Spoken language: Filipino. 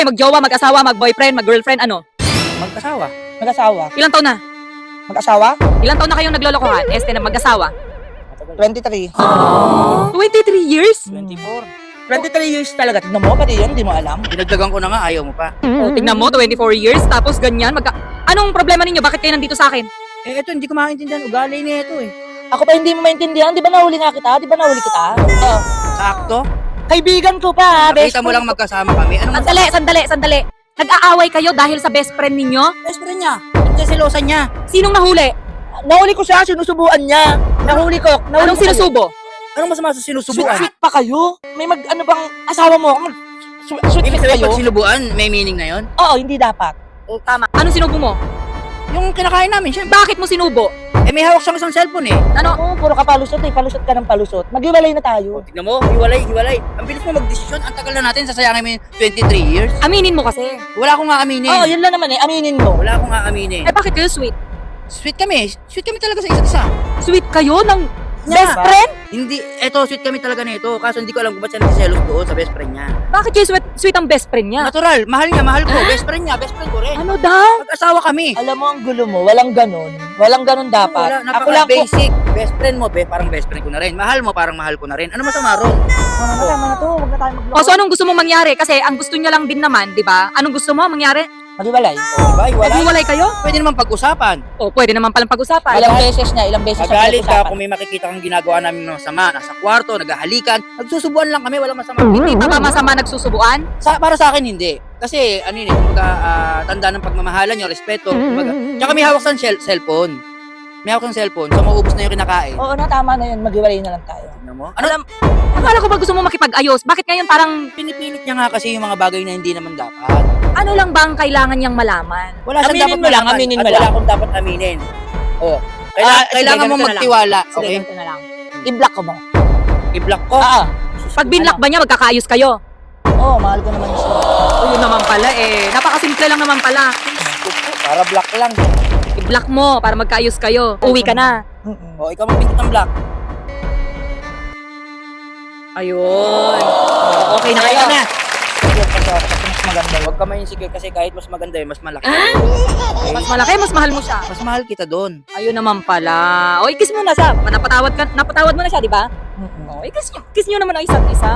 Mag-jowa, mag-asawa, mag-boyfriend, mag-girlfriend, ano? Mag-asawa. Mag-asawa. Ilang taon na? Mag-asawa? Ilang taon na kayong naglolokohan? Na mag-asawa? 23. 23 years? 24. 23 years talaga. Tignan mo, pati yun, di mo alam. Dinagdagan ko na nga, ayaw mo pa. O, tignan mo, 24 years, tapos ganyan. Anong problema ninyo? Bakit kayo nandito sa akin? Eh, ito, hindi ko maintindihan. Ugali niya ito eh. Ako pa hindi mo maintindihan. Di ba nahuli nga kita? Di ba nahuli kita? Oo. Sakto. Kaibigan ko pa, Nakita mo lang magkasama kami. Anong Sandali. Nag-aaway kayo dahil sa best friend ninyo? best friend niya? Nagsiselosan niya. Sinong nahuli? Nahuli ko siya, sinusubuan niya. Nahuli ko. Anong sinusubo? Anong masama sa sinusubuan? Sweet pa kayo? May ano bang asawa mo? Sweet Ibig pa sabihin, kayo? pag sinubuan, may meaning na yon. Oo, hindi dapat. O, tama. Anong sinubo mo? Yung kinakain namin, syempre. Bakit mo sinubo? Eh, may hawak siyang isang cellphone eh. Ano? Oo, puro ka palusot eh. Palusot ka ng palusot. Maghiwalay na tayo. Tignan mo, hiwalay. Ang bilis mo magdesisyon. Ang tagal na natin, sasayangin mo yung 23 years. Aminin mo kasi. Wala akong nga aminin. Oo, yun lang naman eh. Aminin mo. Wala akong nga aminin. Eh, bakit kayo sweet? Sweet kami. Sweet kami talaga sa isa't isa. Sweet kayo ng Niya best ba? friend? Hindi, eto, sweet kami talaga nito. Kaso hindi ko alam kung ba't siya nagsiselos doon sa best friend niya. Bakit kayo sweet ang best friend niya? Natural, mahal ko. Best friend niya, best friend ko rin. Ano daw? Mag-asawa kami. Alam mo ang gulo mo, walang ganun. Walang ganun dapat. Wala, Ako lang po. napaka-basic. Best friend mo, parang best friend ko na rin. Mahal mo, parang mahal ko na rin. Ano masama ron? Tama na to, huwag na tayo magloko. O, so anong gusto mong mangyari? Kasi ang gusto niya lang din naman, di ba? Anong gusto mo mangyari? Maghiwalay. Diba? Hiwalay. Maghiwalay kayo? Pwede naman pag-usapan. O, pwede naman palang pag-usapan. Ilang beses na, ilang beses na Magalit ka pinag-usapan. kung may makikita kang ginagawa namin ng masama. Nasa kwarto, naghahalikan. Nagsusubuan lang kami, walang masama. Hindi pa ba masama nagsusubuan? Para sa akin, hindi. Kasi, ano yun eh, kumbaga, tanda ng pagmamahalan nyo, respeto. Kumbaga, tsaka may hawak sa cellphone. May hawak ng cellphone, so maubos na yung kinakain. Oo na, tama na yun. Maghiwalay na lang tayo. Ano mo? Ano? Akala ko ba gusto mo makipag-ayos? Bakit ngayon parang Pinipilit niya nga kasi yung mga bagay na hindi naman dapat. ano lang ba ang kailangan niyang malaman? Wala siyang Aminin dapat mo lang, malaman aminin mo at lang. wala akong dapat aminin. Oh. Sige, Kailangan mo ganito na lang. magtiwala, Sige, okay? ganito na lang. I-block ko mo. I-block ko. Pag binlock ba niya, magkakaayos kayo? Oo, mahal ko naman siya. O, yun naman pala eh. Napakasimple lang naman pala. Para block lang. I-block mo para magkaayos kayo. Uwi ka na. Oh, ikaw magpindot ng block. Ayun. Okay na kayo. Ayun na. Mas maganda. Huwag ka ma-insecure kasi kahit mas maganda yun, mas malaki. Mas malaki, mas mahal mo siya. Mas mahal kita doon. Ayun naman pala. O, i-kiss mo na siya. Napatawad mo na siya, di ba? O, i-kiss nyo naman ang isa't isa.